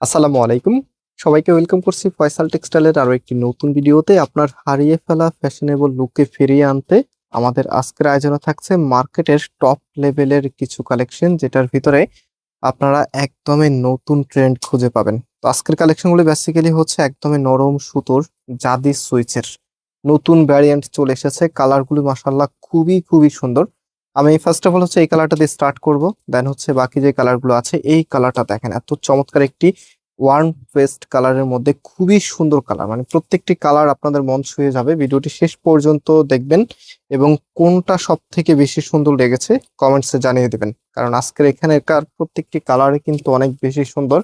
আসসালামু আলাইকুম। সবাইকে ওয়েলকাম করছি ফয়সাল টেক্সটাইলের আরো একটি নতুন ভিডিওতে। আপনার হারিয়ে ফেলা ফ্যাশনেবল লুককে ফিরিয়ে আনতে আমাদের আজকের আয়োজনে থাকছে মার্কেটের টপ লেভেলের কিছু কালেকশন, যেটার ভিতরে আপনারা একদমই নতুন ট্রেন্ড খুঁজে পাবেন। তো আজকের কালেকশনগুলো বেসিক্যালি হচ্ছে একদমই নরম সুতোর জাদি সুইচের নতুন ভ্যারিয়েন্ট চলে এসেছে। কালারগুলো মাশাআল্লাহ খুবই খুবই সুন্দর। আমি ফার্স্ট অফ অল হচ্ছে এই কালারটা দিয়ে স্টার্ট করব, দেন হচ্ছে বাকি যে কালারগুলো আছে। এই কালারটা দেখেন, এত চমৎকার একটি ওয়ার্ম পেস্ট কালারের মধ্যে খুবই সুন্দর কালার, মানে প্রত্যেকটি কালার আপনাদের মন ছুঁয়ে যাবে। ভিডিওটি শেষ পর্যন্ত দেখবেন এবং কোনটা সব থেকে বেশি সুন্দর লেগেছে কমেন্টসে জানিয়ে দিবেন, কারণ আজকের এখানকার প্রত্যেকটি কালারই কিন্তু অনেক বেশি সুন্দর।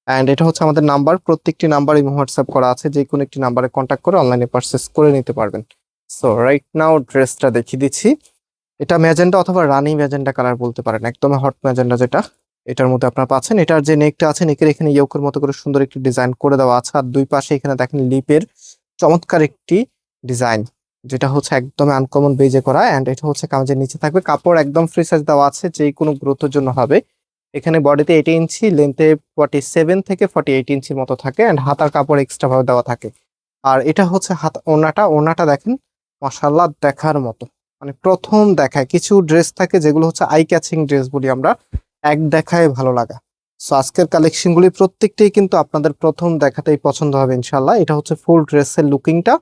অ্যান্ড এটা হচ্ছে আমাদের নাম্বার, প্রত্যেকটি নাম্বার ইমো হোয়াটসঅ্যাপ করা আছে, যে কোনো একটি নাম্বারে কন্ট্যাক্ট করে অনলাইনে পারচেস করে নিতে পারবেন। সো রাইট নাও ড্রেসটা দেখিয়ে দিচ্ছি। এটা ম্যাজেন্টা অথবা রানি ম্যাজেন্টা কালার বলতে পারেন, একদম হট ম্যাজেন্টা যেটা এটার মধ্যে আপনারা পাচ্ছেন। এটার যে নেকটা আছে, নেকের এখানে ইয়োকের মতো করে সুন্দর একটি ডিজাইন করে দেওয়া আছে, আর দুই পাশে এখানে দেখেন লিপের চমৎকার একটি ডিজাইন, যেটা হচ্ছে একদম আনকমন বেজে করা। এন্ড এটা হচ্ছে কামিজের নিচে থাকবে, কাপড় একদম ফ্রি সাইজ দেওয়া আছে, যে কোনো গ্রোথের জন্য হবে। এখানে বডিতে 80 ইঞ্চি, লেন্থে 47 থেকে 48 ইঞ্চির মতো থাকে, এন্ড হাতার কাপড় এক্সট্রা ভাবে দেওয়া থাকে। আর এটা হচ্ছে হাত ওড়নাটা, ওড়নাটা দেখেন মাশাআল্লাহ দেখার মতো, মানে প্রথম দেখায় কিছু ড্রেস থাকে যেগুলো হচ্ছে আই ক্যাচিং ড্রেস বলি আমরা, এক দেখায় ভালো লাগা। সো আজকের কালেকশন গুলি প্রত্যেকটাই কিন্তু আপনাদের প্রথম দেখাতেই পছন্দ হবে ইনশাল্লাহ। এটা হচ্ছে ফুল ড্রেসের লুকিংটা,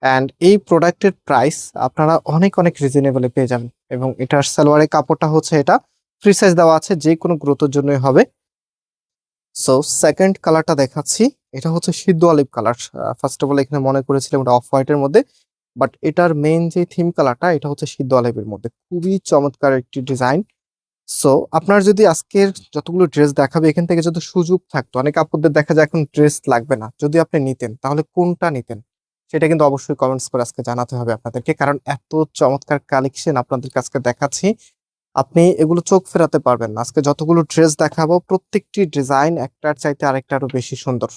অ্যান্ড এই প্রোডাক্টের প্রাইস আপনারা অনেক অনেক রিজনেবলে পেয়ে যাবেন। এবং এটার সালোয়ারের কাপড়টা হচ্ছে এটা ফ্রি সাইজ দেওয়া আছে, যে কোনো গ্রোথের জন্যই হবে। সো সেকেন্ড কালারটা দেখাচ্ছি, এটা হচ্ছে সিদ্ধ olive colour. First of all এখানে মনে করেছিলাম এটা অফ হোয়াইটের মধ্যে, বাট এটার মেইন যে থিম কালারটা এটা হচ্ছে সিদ্ধ অলিভের মধ্যে, খুবই চমৎকার একটি ডিজাইন। সো আপনার যদি আজকের যতগুলো ড্রেস দেখাবে এখান থেকে যদি সুযোগ থাকতো, অনেক আপুদের দেখা যায় এখন ড্রেস লাগবে না, যদি আপনি নিতেন তাহলে কোনটা নিতেন সেটা কিন্তু অবশ্যই কমেন্টস করে আজকে জানাতে হবে আপনাদেরকে, কারণ এত চমৎকার কালেকশন আপনাদের কাছে দেখাচ্ছি, আপনি এগুলো চোখ ফেরাতে পারবেন না। আজকে যতগুলো ড্রেস দেখাবো প্রত্যেকটি ডিজাইন একটার চাইতে আরেকটা আরো বেশি সুন্দর,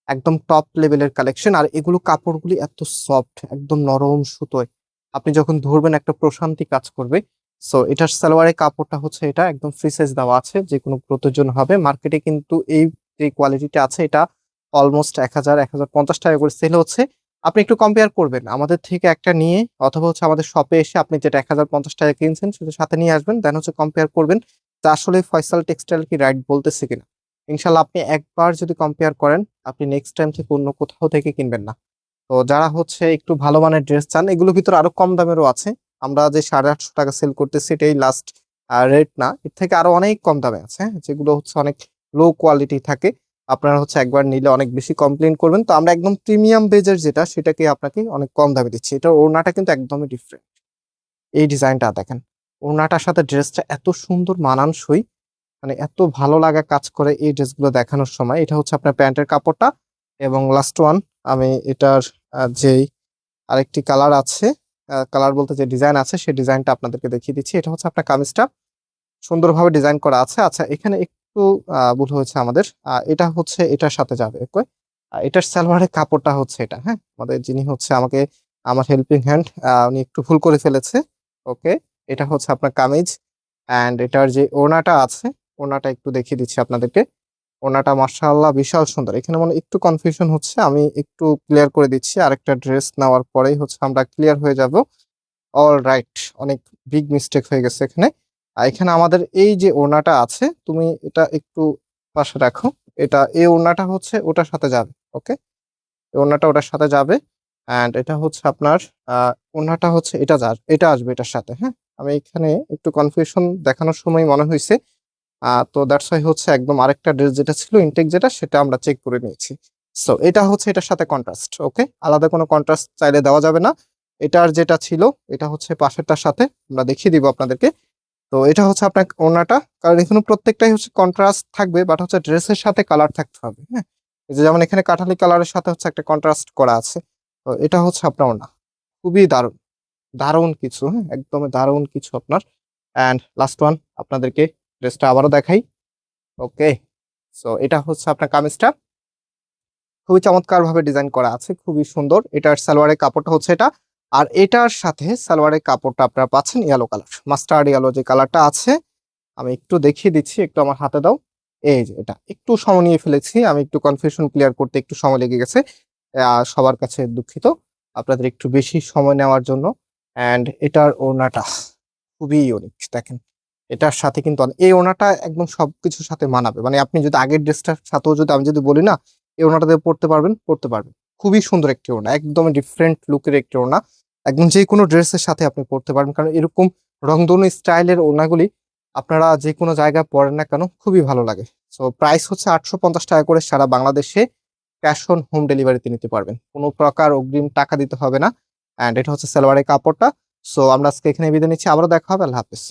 একদম টপ লেভেলের কালেকশন। আর এগুলো কাপড়গুলি এত সফট, একদম নরম সুতোয়, আপনি যখন ধরবেন একটা প্রশান্তি কাজ করবে। সো এটার সালোয়ারের কাপড়টা হচ্ছে এটা একদম ফ্রি সাইজ দেওয়া আছে, যে কোনো গ্রোথের জন্য হবে। মার্কেটে কিন্তু এই যে কোয়ালিটিটা আছে এটা অলমোস্ট 1000-1050 টাকা করে সেল হচ্ছে। আপনি একটু কম্পেয়ার করবেন আমাদের থেকে একটা নিয়ে, অথবা হচ্ছে আমাদের শপে এসে আপনি যেটা 1050 টাকা কিনছেন সেটা সাথে নিয়ে আসবেন, দেন হচ্ছে কম্পেয়ার করবেন তা আসলে ফয়সাল টেক্সটাইল কি রাইট বলতেছে কিনা। ইনশাল্লাহ আপনি একবার যদি কম্পেয়ার করেন, আপনি নেক্সট টাইম থেকে অন্য কোথাও থেকে কিনবেন না। তো যারা হচ্ছে একটু ভালো মানের ড্রেস চান, এগুলোর ভিতরে আরো কম দামেরও আছে। আমরা যে 850 টাকা সেল করতেছি এটাই লাস্ট রেট না, এর থেকে আরো অনেক কম দামে আছে, হ্যাঁ, যেগুলো হচ্ছে অনেক লো কোয়ালিটি থাকে। আপনারা হচ্ছে একবার নিলে অনেক বেশি কমপ্লেন করবেন, তো আমরা একদম প্রিমিয়াম বেজের যেটা সেটাকে আপনাকে অনেক কম দামে দিচ্ছি। এটা ওড়নাটা কিন্তু একদমই ডিফারেন্ট, এই ডিজাইনটা দেখেন, ওড়নাটার সাথে ড্রেসটা এত সুন্দর মানানসই, মানে এত ভালো লাগা কাজ করে এই ড্রেসগুলো দেখানোর সময়। এটা হচ্ছে আপনার প্যান্টের কাপড়টা, এবং লাস্ট ওয়ান আমি এটার যেই আরেকটি কালার আছে, কালার বলতে যে ডিজাইন আছে সেই ডিজাইনটা আপনাদেরকে দেখিয়ে দিচ্ছি। এটা হচ্ছে আপনার কামিজটা সুন্দরভাবে ডিজাইন করা আছে। আচ্ছা, এখানে একটু ভুল হয়েছে আমাদের, এটা হচ্ছে এটার সাথে যাবে ওকে। এটার সালোয়ারের কাপড়টা হচ্ছে এটা, হ্যাঁ, আমাদের যিনি হচ্ছে আমাকে আমার হেল্পিং হ্যান্ড, উনি একটু ভুল করে ফেলেছে। ওকে, এটা হচ্ছে আপনার কামিজ, অ্যান্ড এটার যে ওড়নাটা আছে, ওড়নাটা একটু দেখিয়ে দিচ্ছি আপনাদেরকে। ওড়নাটা মাশাআল্লাহ বিশাল সুন্দর। এখানে মনে একটু কনফিউশন হচ্ছে, আমি একটু ক্লিয়ার করে দিচ্ছি, আরেকটা ড্রেস নেওয়ার পরেই হচ্ছে আমরা ক্লিয়ার হয়ে যাব। অল রাইট, অনেক বিগ মিস্টেক হয়ে গেছে এখানে। আর এখানে আমাদের এই যে ওড়নাটা আছে, তুমি এটা একটু পাশে রাখো, এটা এই ওড়নাটা হচ্ছে ওটার সাথে যাবে। ওকে, এই ওড়নাটা ওটার সাথে যাবে, অ্যান্ড এটা হচ্ছে আপনার ওড়নাটা হচ্ছে এটা আসবে এটার সাথে, হ্যাঁ। আমি এখানে একটু কনফিউশন দেখানোর সময় মনে হয়েছে, তো দ্যাটস ওয়াই হচ্ছে একদম আরেকটা ড্রেস যেটা ছিল ইনটেক যেটা, সেটা আমরা চেক করে নিয়েছি। সো এটা হচ্ছে এটার সাথে কন্ট্রাস্ট, ওকে, আলাদা কোনো কন্ট্রাস্ট চাইলে দেওয়া যাবে না। এটার যেটা ছিল এটা হচ্ছে পাশেরটার সাথে, আমরা দেখিয়ে দিব আপনাদেরকে। তো এটা হচ্ছে আপনার ওড়নাটা, কারণ এখানে প্রত্যেকটাই হচ্ছে কন্ট্রাস্ট থাকবে, বাট হচ্ছে ড্রেসের সাথে কালার থাকতে হবে, হ্যাঁ। এই যে যেমন এখানে কাঠালি কালারের সাথে হচ্ছে একটা কন্ট্রাস্ট করা আছে। তো এটা হচ্ছে আপনার ওড়না, খুবই দারুণ, দারুণ কিছু, হ্যাঁ, একদম দারুণ কিছু আপনার। অ্যান্ড লাস্ট ওয়ান আপনাদেরকে ড্রেসটা আবারও দেখাই। ওকে, সো এটা হচ্ছে আপনার কামিজটা, খুবই চমৎকার ভাবে ডিজাইন করা আছে, খুবই সুন্দর। এটার সালোয়ারের কাপড়টা হচ্ছে এটা, আর এটার সাথে সালোয়ারের কাপড়টা আপনারা পাচ্ছেন ইয়েলো কালার, মাস্টার্ড ইয়েলো যে কালারটা আছে। আমি একটু দেখিয়ে দিচ্ছি, একটু আমার হাতে দাও। এই যে এটা একটু সময় নিয়ে ফেলেছি, আমি একটু কনফিউশন ক্লিয়ার করতে একটু সময় লেগে গেছে। সবার কাছে দুঃখিত আপনাদের একটু বেশি সময় নেওয়ার জন্য। অ্যান্ড এটার ওড়নাটা খুবই ইউনিক দেখেন। এটার সাথে কিন্তু এই ওড়নাটা একদম সবকিছুর সাথে মানাবে। মানে আপনি যদি আগের ড্রেসটার সাথেও যদি আমি যদি বলি না, এই ওড়নাটা দিয়ে পড়তে পারবেন, পড়তে পারবেন। খুবই সুন্দর একটি ওড়না, একদমই ডিফারেন্ট লুকের একটি ওড়না। একদম যে কোনো ড্রেসের সাথে আপনি পড়তে পারবেন, কারণ এরকম রংধনু স্টাইলের ওড়নাগুলি আপনারা যে কোনো জায়গায় পরেন না কেন খুবই ভালো লাগে। সো প্রাইস হচ্ছে 850 টাকা করে, সারা বাংলাদেশে ক্যাশ অন হোম ডেলিভারিতে নিতে পারবেন, কোনো প্রকার অগ্রিম টাকা দিতে হবে না। অ্যান্ড এটা হচ্ছে সালোয়ারের কাপড়টা। সো আমরা আজকে এখানে বিদায় নিচ্ছি, আবারও দেখা হবে, আল্লাহ হাফেজ।